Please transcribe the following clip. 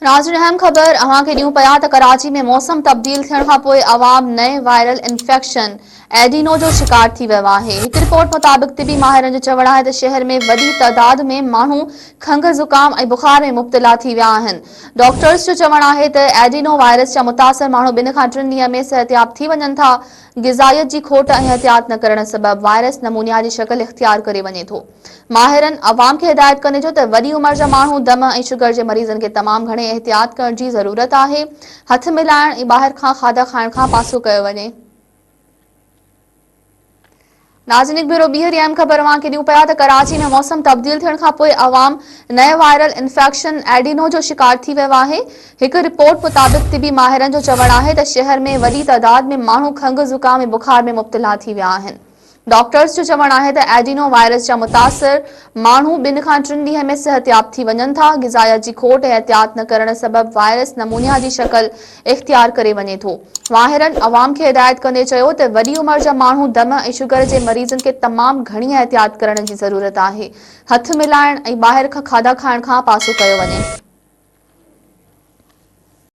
नाज़रीन अहम ख़बर अवां खे ॾियूं पिया त कराची में मौसम तब्दील थियण खां पोइ अवाम नए वायरल इंफेक्शन एडिनो जो शिकार थी वियो आहे। हिकु रिपोर्ट मुताबिक़ तिबी माहिरनि जो चवणु आहे त शहर में वॾी तइदाद में माण्हू खंघ ज़ुकाम ऐं बुखार में मुब्तला थी विया आहिनि। डॉक्टर्स जो चवणु आहे त एडिनो वायरस जा मुतासिर माण्हू 2 खां 3 ॾींहं में सिहतयाब थी वञनि था। ग़िज़ायत जी खोट ऐं एहतियात न करण सबबि वायरस नमूनिया जी शक्ल इख्तियार करे वञे थो। माहिरनि अवाम खे हिदायत कनि जो त वॾी उमिरि जा माण्हू दम ऐं शुगर जे मरीज़नि खे तमामु घणे एहतियात करण जी ज़रूरत आहे। हथ मिलाइण ऐं ॿाहिरि खां खाधा खाइण खां पासो कयो वञे। नाज़रीन ब्यूरो ॿीहर अहम ख़बर अवां खे ॾियूं पिया त कराची में मौसम तब्दील थियण खां पोइ अवाम नए वायरल इंफेक्शन एडिनो जो शिकार थी वियो आहे। हिकु रिपोर्ट मुताबिक़ तिबी माहिरनि जो चवणु आहे त शहर में वॾी तइदाद में माण्हू खंघ ज़ुकाम ऐं बुखार में मुब्तला थी विया आहिनि। डॉक्टर्स जो चवणु आहे त एडिनो वायरस जा मुतासिर माण्हू 2 खां 3 ॾींहं में सिहतयाब थी वञनि था। ग़िज़ायत जी खोट ऐं एहतियात न करण सबबि वायरस नमूनिया जी शक्ल इख्तियार करे वञे थो। माहिरनि अवाम खे हिदायत कंदे चयो त वॾी उमिरि जा माण्हू दम ऐं शुगर जे मरीज़नि खे तमामु घणी एहतियात करण जी ज़रूरत आहे। हथ मिलाइण ऐं ॿाहिरि खां खाधा खाइण खां पासो कयो वञे।